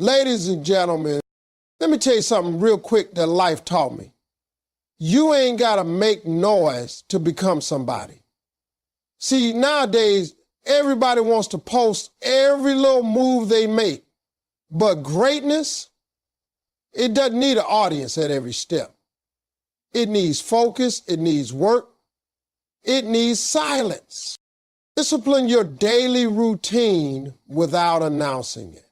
Ladies and gentlemen, let me tell you something real quick that life taught me. You ain't got to make noise to become somebody. See, nowadays, everybody wants to post every little move they make. But greatness, it doesn't need an audience at every step. It needs focus, it needs work, it needs silence. Discipline your daily routine without announcing it.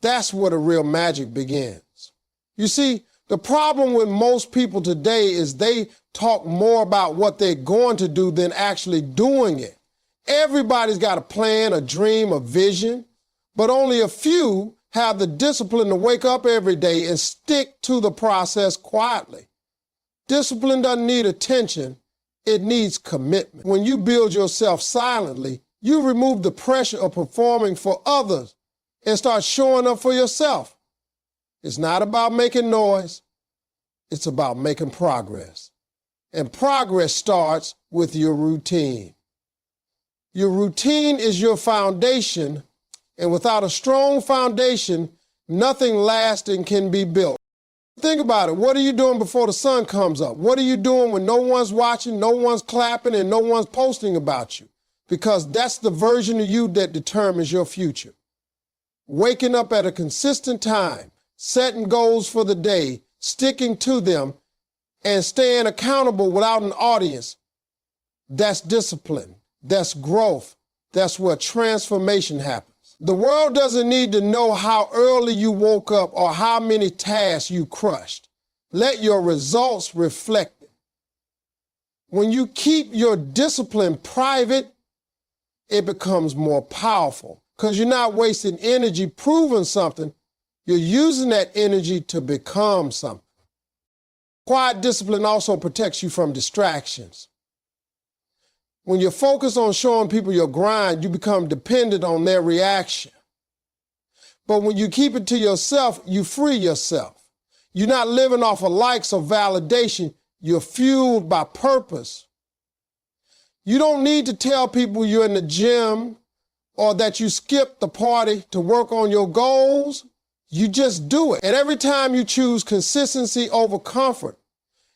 That's where the real magic begins. You see, the problem with most people today is they talk more about what they're going to do than actually doing it. Everybody's got a plan, a dream, a vision, but only a few have the discipline to wake up every day and stick to the process quietly. Discipline doesn't need attention, it needs commitment. When you build yourself silently, you remove the pressure of performing for others and start showing up for yourself. It's not about making noise, it's about making progress. And progress starts with your routine. Your routine is your foundation, and without a strong foundation, nothing lasting can be built. Think about it. What are you doing before the sun comes up? What are you doing when no one's watching, no one's clapping, and no one's posting about you? Because that's the version of you that determines your future. Waking up at a consistent time, setting goals for the day, sticking to them, and staying accountable without an audience, that's discipline, that's growth, that's where transformation happens. The world doesn't need to know how early you woke up or how many tasks you crushed. Let your results reflect it. When you keep your discipline private, it becomes more powerful because you're not wasting energy proving something. You're using that energy to become something. Quiet discipline also protects you from distractions. When you're focused on showing people your grind, you become dependent on their reaction. But when you keep it to yourself, you free yourself. You're not living off of likes or validation. You're fueled by purpose. You don't need to tell people you're in the gym or that you skipped the party to work on your goals. You just do it. And every time you choose consistency over comfort,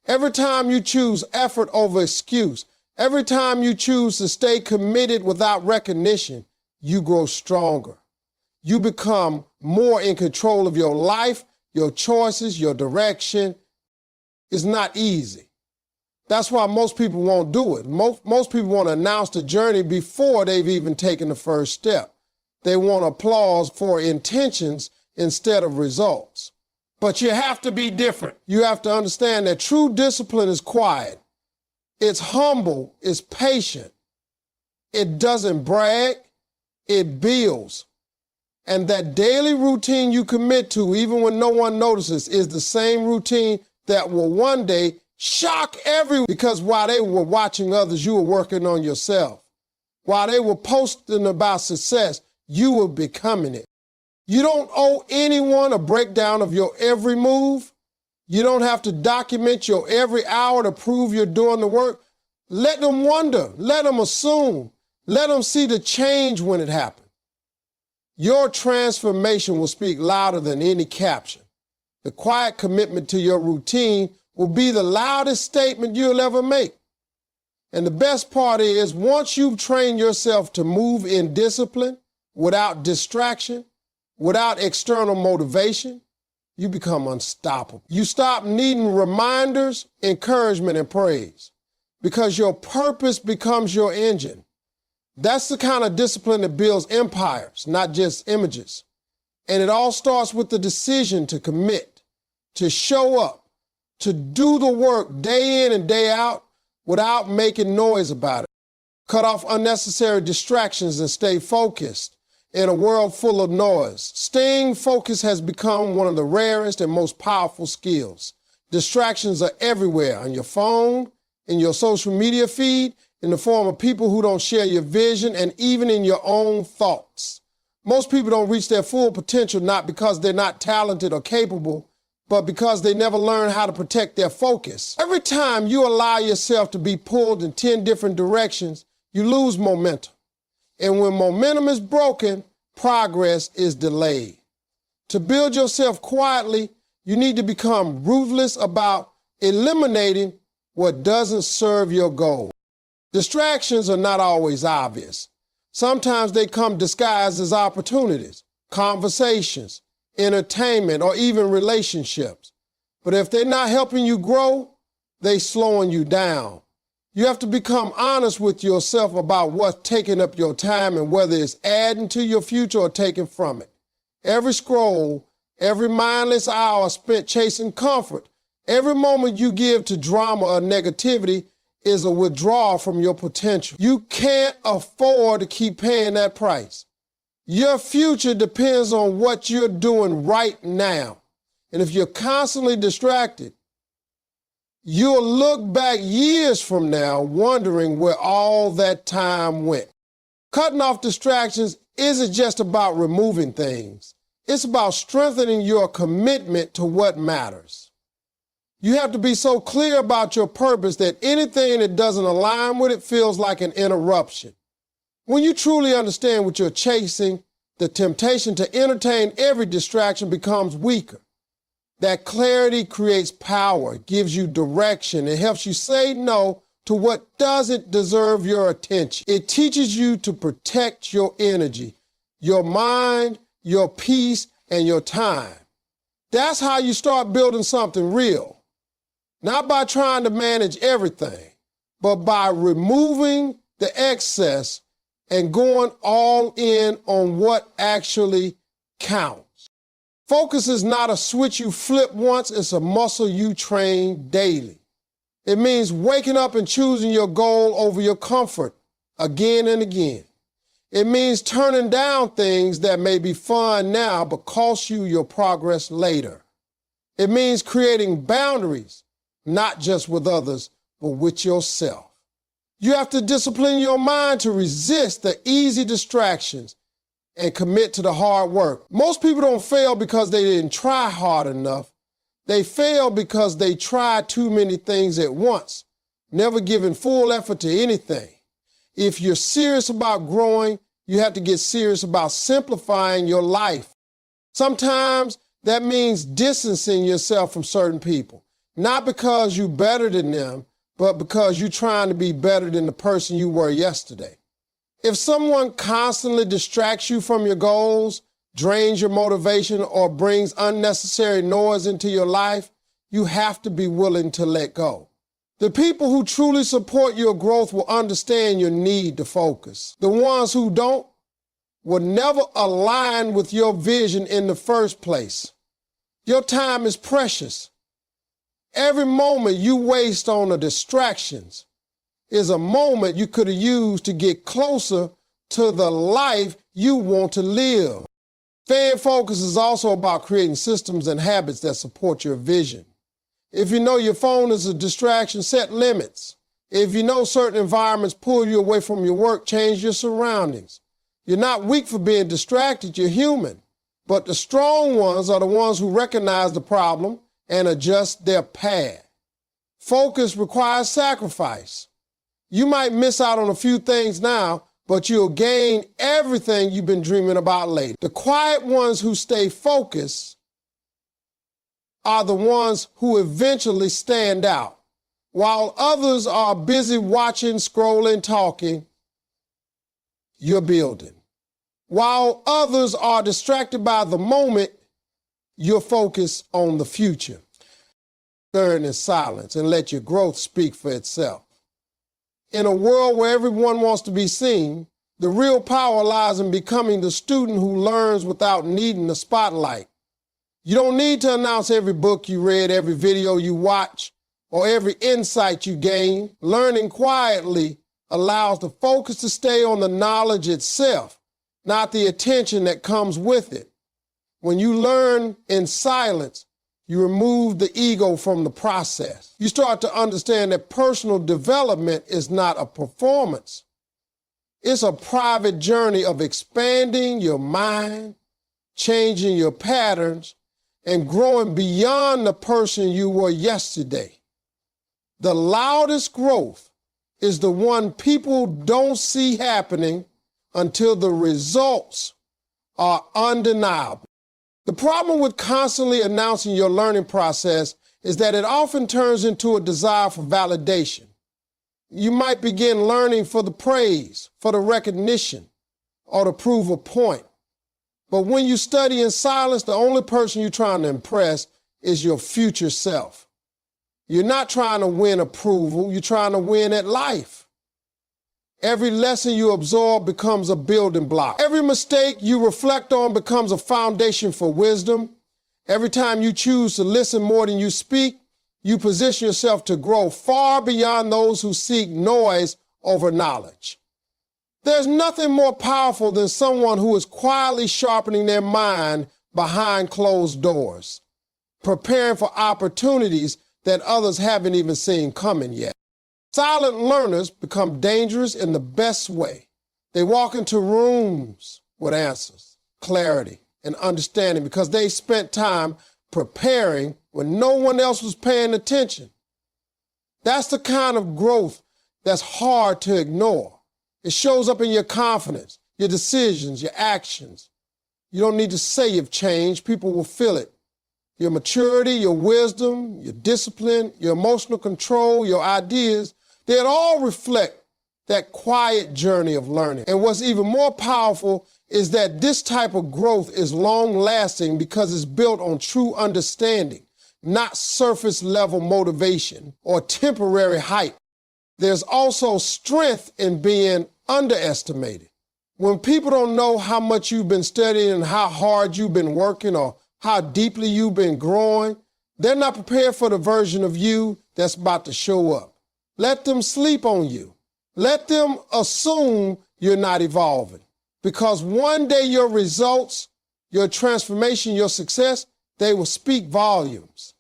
every time you choose effort over excuse, every time you choose to stay committed without recognition, you grow stronger. You become more in control of your life, your choices, your direction. It's not easy. That's why most people won't do it. Most people want to announce the journey before they've even taken the first step. They want applause for intentions instead of results. But you have to be different. You have to understand that true discipline is quiet. It's humble, it's patient. It doesn't brag, it builds. And that daily routine you commit to, even when no one notices, is the same routine that will one day shock everyone. Because while they were watching others, you were working on yourself. While they were posting about success, you were becoming it. You don't owe anyone a breakdown of your every move. You don't have to document your every hour to prove you're doing the work. Let them wonder. Let them assume. Let them see the change when it happens. Your transformation will speak louder than any caption. The quiet commitment to your routine will be the loudest statement you'll ever make. And the best part is, once you've trained yourself to move in discipline, without distraction, without external motivation, you become unstoppable. You stop needing reminders, encouragement, and praise because your purpose becomes your engine. That's the kind of discipline that builds empires, not just images. And it all starts with the decision to commit, to show up, to do the work day in and day out without making noise about it. Cut off unnecessary distractions and stay focused. In a world full of noise, staying focused has become one of the rarest and most powerful skills. Distractions are everywhere, on your phone, in your social media feed, in the form of people who don't share your vision, and even in your own thoughts. Most people don't reach their full potential not because they're not talented or capable, but because they never learn how to protect their focus. Every time you allow yourself to be pulled in 10 different directions, you lose momentum. And when momentum is broken, progress is delayed. To build yourself quietly, you need to become ruthless about eliminating what doesn't serve your goal. Distractions are not always obvious. Sometimes they come disguised as opportunities, conversations, entertainment, or even relationships. But if they're not helping you grow, they're slowing you down. You have to become honest with yourself about what's taking up your time and whether it's adding to your future or taking from it. Every scroll, every mindless hour spent chasing comfort, every moment you give to drama or negativity is a withdrawal from your potential. You can't afford to keep paying that price. Your future depends on what you're doing right now. And if you're constantly distracted, you'll look back years from now wondering where all that time went. Cutting off distractions isn't just about removing things. It's about strengthening your commitment to what matters. You have to be so clear about your purpose that anything that doesn't align with it feels like an interruption. When you truly understand what you're chasing, the temptation to entertain every distraction becomes weaker. That clarity creates power, gives you direction, and helps you say no to what doesn't deserve your attention. It teaches you to protect your energy, your mind, your peace, and your time. That's how you start building something real. Not by trying to manage everything, but by removing the excess and going all in on what actually counts. Focus is not a switch you flip once, it's a muscle you train daily. It means waking up and choosing your goal over your comfort again and again. It means turning down things that may be fun now but cost you your progress later. It means creating boundaries, not just with others, but with yourself. You have to discipline your mind to resist the easy distractions and commit to the hard work. Most people don't fail because they didn't try hard enough. They fail because they tried too many things at once, never giving full effort to anything. If you're serious about growing, you have to get serious about simplifying your life. Sometimes that means distancing yourself from certain people, not because you're better than them, but because you're trying to be better than the person you were yesterday. If someone constantly distracts you from your goals, drains your motivation, or brings unnecessary noise into your life, you have to be willing to let go. The people who truly support your growth will understand your need to focus. The ones who don't will never align with your vision in the first place. Your time is precious. Every moment you waste on the distractions is a moment you could have used to get closer to the life you want to live. Staying focused is also about creating systems and habits that support your vision. If you know your phone is a distraction, set limits. If you know certain environments pull you away from your work, change your surroundings. You're not weak for being distracted, you're human. But the strong ones are the ones who recognize the problem and adjust their path. Focus requires sacrifice. You might miss out on a few things now, but you'll gain everything you've been dreaming about later. The quiet ones who stay focused are the ones who eventually stand out. While others are busy watching, scrolling, talking, you're building. While others are distracted by the moment, you're focused on the future. Learn in silence and let your growth speak for itself. In a world where everyone wants to be seen, the real power lies in becoming the student who learns without needing the spotlight. You don't need to announce every book you read, every video you watch, or every insight you gain. Learning quietly allows the focus to stay on the knowledge itself, not the attention that comes with it. When you learn in silence, you remove the ego from the process. You start to understand that personal development is not a performance. It's a private journey of expanding your mind, changing your patterns, and growing beyond the person you were yesterday. The loudest growth is the one people don't see happening until the results are undeniable. The problem with constantly announcing your learning process is that it often turns into a desire for validation. You might begin learning for the praise, for the recognition, or to prove a point. But when you study in silence, the only person you're trying to impress is your future self. You're not trying to win approval, you're trying to win at life. Every lesson you absorb becomes a building block. Every mistake you reflect on becomes a foundation for wisdom. Every time you choose to listen more than you speak, you position yourself to grow far beyond those who seek noise over knowledge. There's nothing more powerful than someone who is quietly sharpening their mind behind closed doors, preparing for opportunities that others haven't even seen coming yet. Silent learners become dangerous in the best way. They walk into rooms with answers, clarity, and understanding because they spent time preparing when no one else was paying attention. That's the kind of growth that's hard to ignore. It shows up in your confidence, your decisions, your actions. You don't need to say you've changed. People will feel it. Your maturity, your wisdom, your discipline, your emotional control, your ideas, they all reflect that quiet journey of learning. And what's even more powerful is that this type of growth is long-lasting because it's built on true understanding, not surface-level motivation or temporary hype. There's also strength in being underestimated. When people don't know how much you've been studying and how hard you've been working or how deeply you've been growing, they're not prepared for the version of you that's about to show up. Let them sleep on you. Let them assume you're not evolving. Because one day your results, your transformation, your success, they will speak volumes.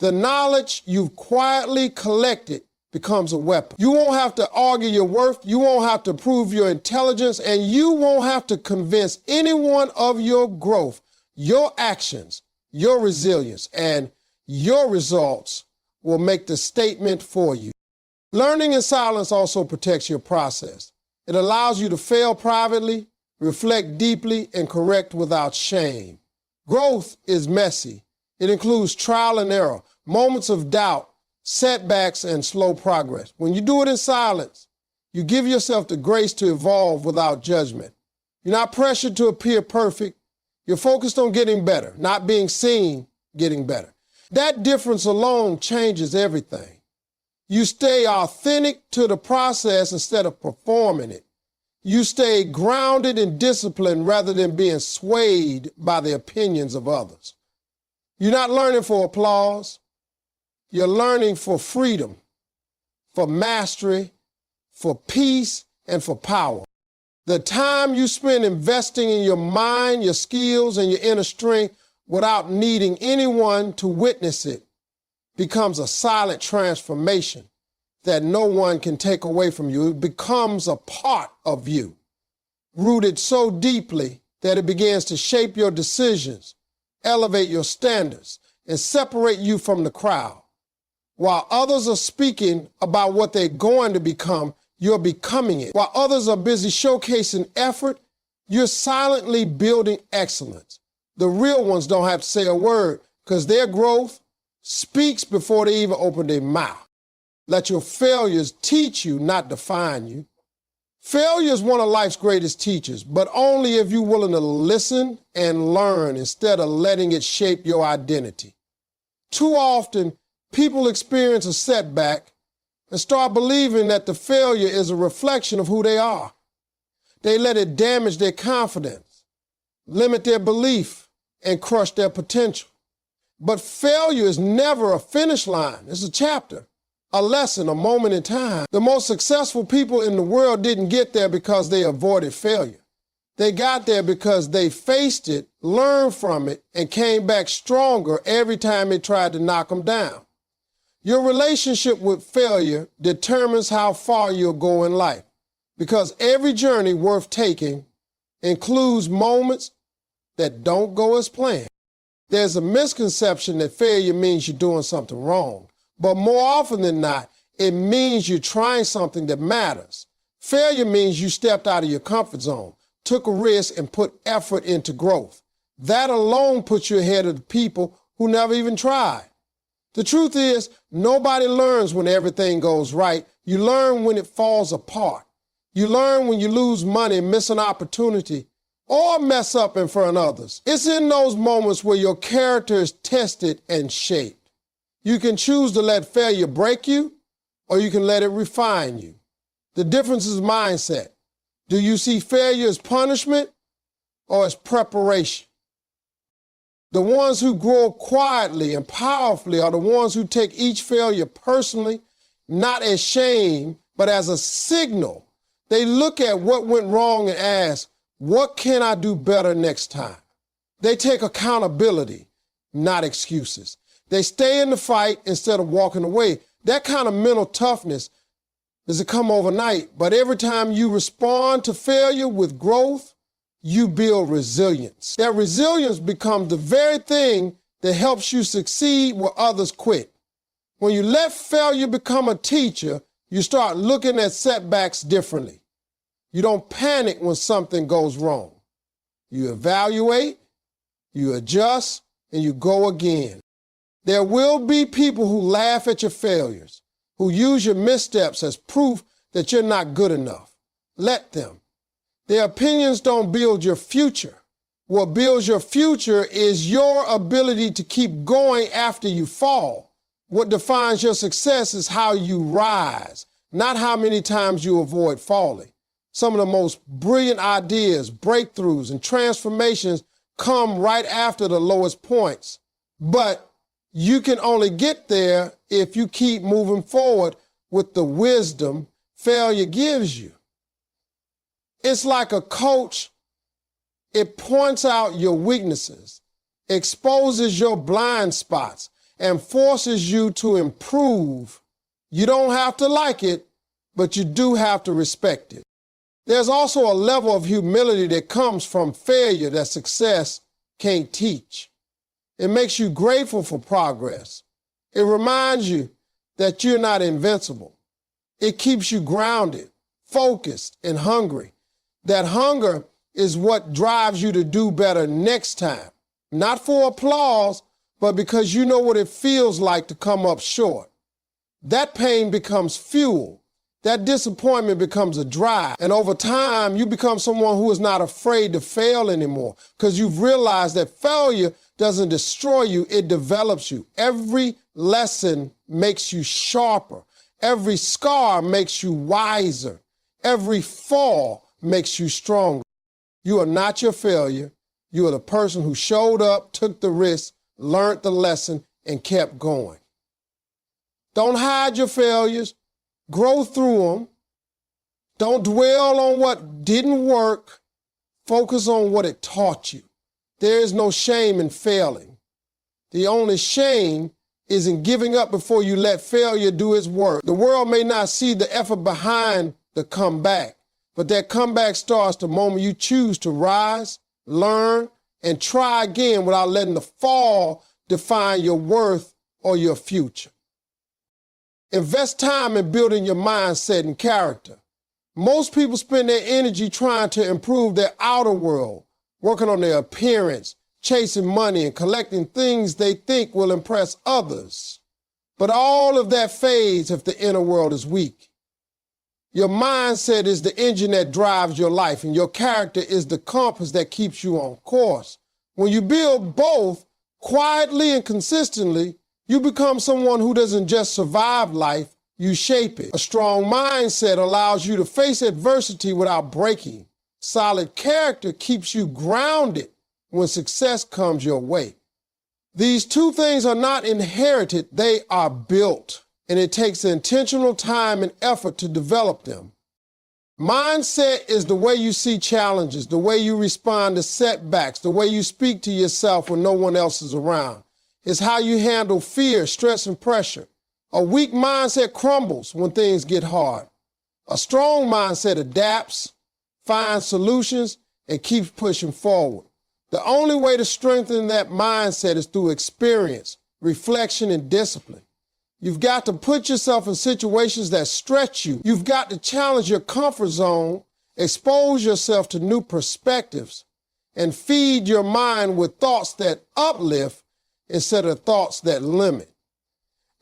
The knowledge you've quietly collected becomes a weapon. You won't have to argue your worth, you won't have to prove your intelligence, and you won't have to convince anyone of your growth. Your actions, your resilience, and your results will make the statement for you. Learning in silence also protects your process. It allows you to fail privately, reflect deeply, and correct without shame. Growth is messy. It includes trial and error, moments of doubt, setbacks, and slow progress. When you do it in silence, you give yourself the grace to evolve without judgment. You're not pressured to appear perfect. You're focused on getting better, not being seen getting better. That difference alone changes everything. You stay authentic to the process instead of performing it. You stay grounded and disciplined rather than being swayed by the opinions of others. You're not learning for applause. You're learning for freedom, for mastery, for peace, and for power. The time you spend investing in your mind, your skills, and your inner strength without needing anyone to witness it becomes a silent transformation that no one can take away from you. It becomes a part of you, rooted so deeply that it begins to shape your decisions, elevate your standards, and separate you from the crowd. While others are speaking about what they're going to become, you're becoming it. While others are busy showcasing effort, you're silently building excellence. The real ones don't have to say a word because their growth speaks before they even open their mouth. Let your failures teach you, not define you. Failure is one of life's greatest teachers, but only if you're willing to listen and learn instead of letting it shape your identity. Too often, people experience a setback and start believing that the failure is a reflection of who they are. They let it damage their confidence, limit their belief, and crush their potential. But failure is never a finish line. It's a chapter, a lesson, a moment in time. The most successful people in the world didn't get there because they avoided failure. They got there because they faced it, learned from it, and came back stronger every time it tried to knock them down. Your relationship with failure determines how far you'll go in life, because every journey worth taking includes moments that don't go as planned. There's a misconception that failure means you're doing something wrong, but more often than not, it means you're trying something that matters. Failure means you stepped out of your comfort zone, took a risk, and put effort into growth. That alone puts you ahead of the people who never even tried. The truth is, nobody learns when everything goes right. You learn when it falls apart. You learn when you lose money, miss an opportunity, or mess up in front of others. It's in those moments where your character is tested and shaped. You can choose to let failure break you, or you can let it refine you. The difference is mindset. Do you see failure as punishment or as preparation? The ones who grow quietly and powerfully are the ones who take each failure personally, not as shame, but as a signal. They look at what went wrong and ask, what can I do better next time? They take accountability, not excuses. They stay in the fight instead of walking away. That kind of mental toughness doesn't come overnight, but every time you respond to failure with growth, you build resilience. That resilience becomes the very thing that helps you succeed where others quit. When you let failure become a teacher, you start looking at setbacks differently. You don't panic when something goes wrong. You evaluate, you adjust, and you go again. There will be people who laugh at your failures, who use your missteps as proof that you're not good enough. Let them. Their opinions don't build your future. What builds your future is your ability to keep going after you fall. What defines your success is how you rise, not how many times you avoid falling. Some of the most brilliant ideas, breakthroughs, and transformations come right after the lowest points. But you can only get there if you keep moving forward with the wisdom failure gives you. It's like a coach. It points out your weaknesses, exposes your blind spots, and forces you to improve. You don't have to like it, but you do have to respect it. There's also a level of humility that comes from failure that success can't teach. It makes you grateful for progress. It reminds you that you're not invincible. It keeps you grounded, focused, and hungry. That hunger is what drives you to do better next time. Not for applause, but because you know what it feels like to come up short. That pain becomes fuel. That disappointment becomes a drive. And over time, you become someone who is not afraid to fail anymore because you've realized that failure doesn't destroy you, it develops you. Every lesson makes you sharper. Every scar makes you wiser. Every fall makes you stronger. You are not your failure. You are the person who showed up, took the risk, learned the lesson, and kept going. Don't hide your failures. Grow through them. Don't dwell on what didn't work. Focus on what it taught you. There is no shame in failing. The only shame is in giving up before you let failure do its work. The world may not see the effort behind the comeback, but that comeback starts the moment you choose to rise, learn, and try again without letting the fall define your worth or your future. Invest time in building your mindset and character. Most people spend their energy trying to improve their outer world, working on their appearance, chasing money, and collecting things they think will impress others. But all of that fades if the inner world is weak. Your mindset is the engine that drives your life, and your character is the compass that keeps you on course. When you build both quietly and consistently, you become someone who doesn't just survive life, you shape it. A strong mindset allows you to face adversity without breaking. Solid character keeps you grounded when success comes your way. These two things are not inherited, they are built, and it takes intentional time and effort to develop them. Mindset is the way you see challenges, the way you respond to setbacks, the way you speak to yourself when no one else is around. It's how you handle fear, stress, and pressure. A weak mindset crumbles when things get hard. A strong mindset adapts, finds solutions, and keeps pushing forward. The only way to strengthen that mindset is through experience, reflection, and discipline. You've got to put yourself in situations that stretch you. You've got to challenge your comfort zone, expose yourself to new perspectives, and feed your mind with thoughts that uplift instead of thoughts that limit.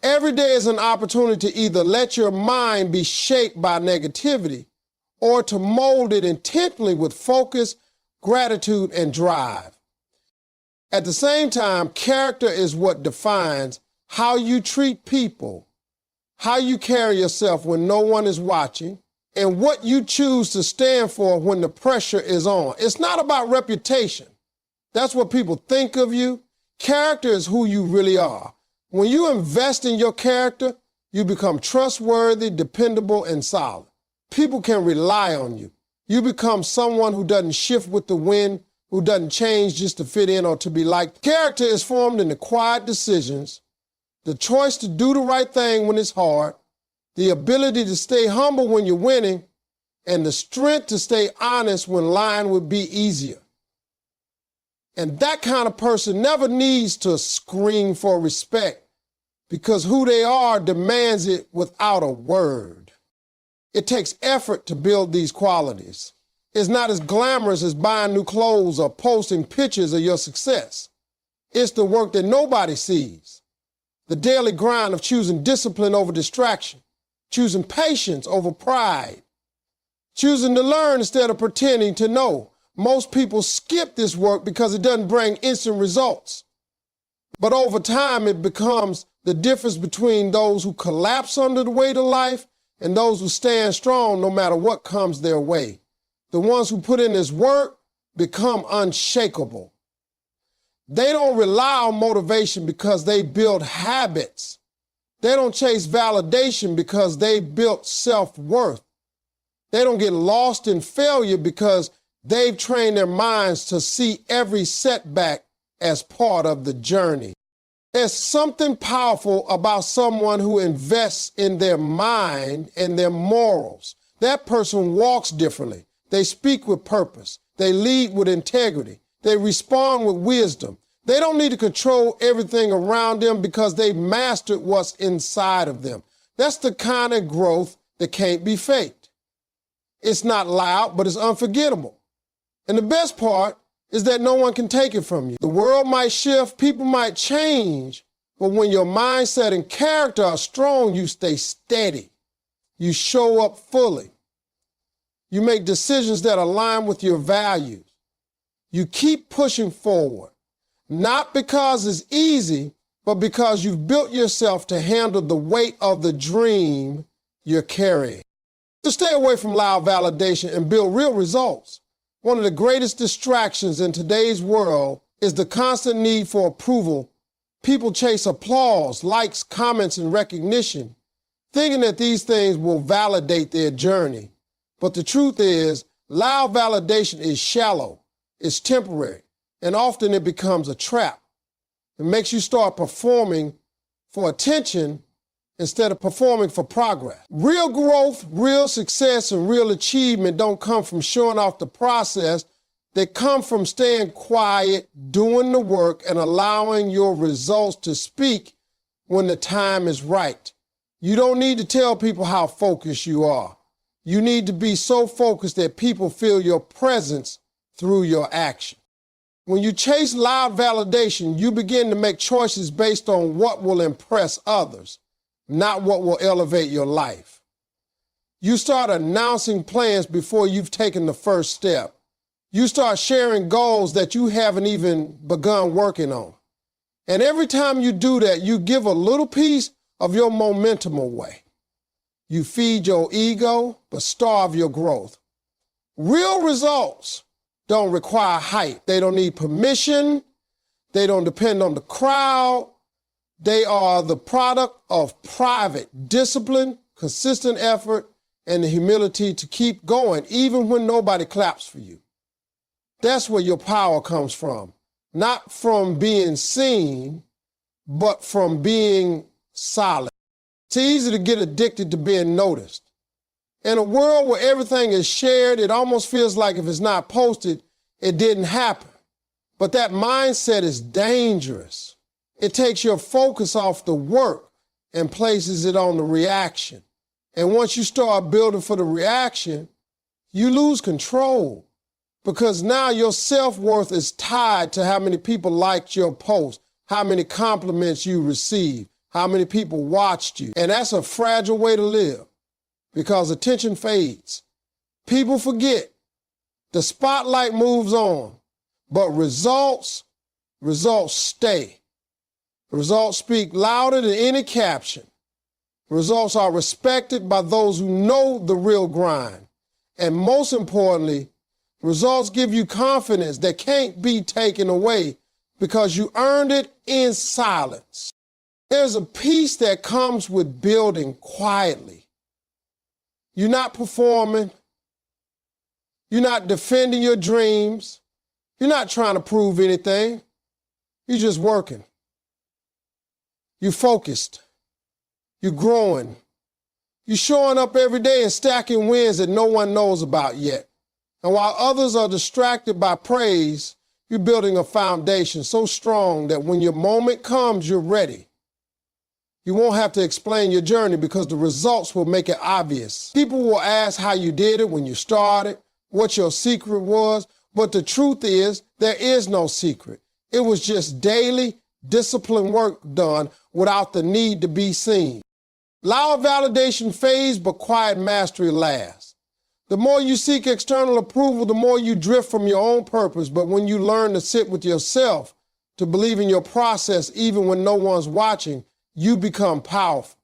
Every day is an opportunity to either let your mind be shaped by negativity or to mold it intentionally with focus, gratitude, and drive. At the same time, character is what defines how you treat people, how you carry yourself when no one is watching, and what you choose to stand for when the pressure is on. It's not about reputation. That's what people think of you. Character is who you really are. When you invest in your character, you become trustworthy, dependable, and solid. People can rely on you. You become someone who doesn't shift with the wind, who doesn't change just to fit in or to be liked. Character is formed in the quiet decisions, the choice to do the right thing when it's hard, the ability to stay humble when you're winning, and the strength to stay honest when lying would be easier. And that kind of person never needs to scream for respect because who they are demands it without a word. It takes effort to build these qualities. It's not as glamorous as buying new clothes or posting pictures of your success. It's the work that nobody sees. The daily grind of choosing discipline over distraction, choosing patience over pride, choosing to learn instead of pretending to know. Most people skip this work because it doesn't bring instant results. But over time, it becomes the difference between those who collapse under the weight of life and those who stand strong no matter what comes their way. The ones who put in this work become unshakable. They don't rely on motivation because they build habits. They don't chase validation because they built self-worth. They don't get lost in failure because they've trained their minds to see every setback as part of the journey. There's something powerful about someone who invests in their mind and their morals. That person walks differently. They speak with purpose. They lead with integrity. They respond with wisdom. They don't need to control everything around them because they've mastered what's inside of them. That's the kind of growth that can't be faked. It's not loud, but it's unforgettable. And the best part is that no one can take it from you. The world might shift, people might change, but when your mindset and character are strong, you stay steady. You show up fully. You make decisions that align with your values. You keep pushing forward, not because it's easy, but because you've built yourself to handle the weight of the dream you're carrying. To stay away from loud validation and build real results. One of the greatest distractions in today's world is the constant need for approval. People chase applause, likes, comments, and recognition, thinking that these things will validate their journey. But the truth is, loud validation is shallow, it's temporary, and often it becomes a trap. It makes you start performing for attention instead of performing for progress. Real growth, real success, and real achievement don't come from showing off the process. They come from staying quiet, doing the work, and allowing your results to speak when the time is right. You don't need to tell people how focused you are. You need to be so focused that people feel your presence through your action. When you chase loud validation, you begin to make choices based on what will impress others, not what will elevate your life. You start announcing plans before you've taken the first step. You start sharing goals that you haven't even begun working on. And every time you do that, you give a little piece of your momentum away. You feed your ego, but starve your growth. Real results don't require hype. They don't need permission. They don't depend on the crowd. They are the product of private discipline, consistent effort, and the humility to keep going, even when nobody claps for you. That's where your power comes from. Not from being seen, but from being solid. It's easy to get addicted to being noticed. In a world where everything is shared, it almost feels like if it's not posted, it didn't happen. But that mindset is dangerous. It takes your focus off the work and places it on the reaction. And once you start building for the reaction, you lose control. because now your self-worth is tied to how many people liked your post, how many compliments you received, how many people watched you. And that's a fragile way to live because attention fades. People forget. The spotlight moves on, but results stay. Results speak louder than any caption. Results are respected by those who know the real grind. And most importantly, results give you confidence that can't be taken away because you earned it in silence. There's a peace that comes with building quietly. You're not performing. You're not defending your dreams. You're not trying to prove anything. You're just working. You're focused. You're growing. You're showing up every day and stacking wins that no one knows about yet. And while others are distracted by praise, you're building a foundation so strong that when your moment comes, you're ready. You won't have to explain your journey because the results will make it obvious. People will ask how you did it when you started, what your secret was, but the truth is there is no secret. It was just daily, disciplined work done without the need to be seen. Loud validation fades, but quiet mastery lasts. The more you seek external approval, the more you drift from your own purpose. But when you learn to sit with yourself, to believe in your process even when no one's watching, you become powerful.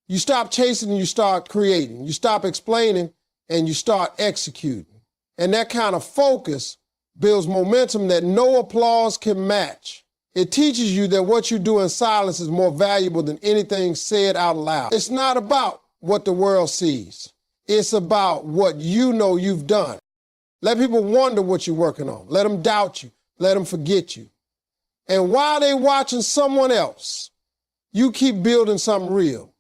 You stop chasing and you start creating. You stop explaining and you start executing. And that kind of focus builds momentum that no applause can match. It teaches you that what you do in silence is more valuable than anything said out loud. It's not about what the world sees. It's about what you know you've done. Let people wonder what you're working on. Let them doubt you. Let them forget you. And while they're watching someone else, you keep building something real.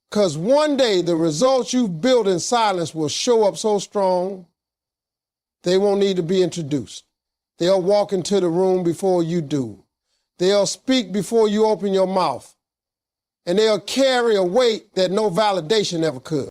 Because one day the results you've built in silence will show up so strong, they won't need to be introduced. They'll walk into the room before you do. They'll speak before you open your mouth. And they'll carry a weight that no validation ever could.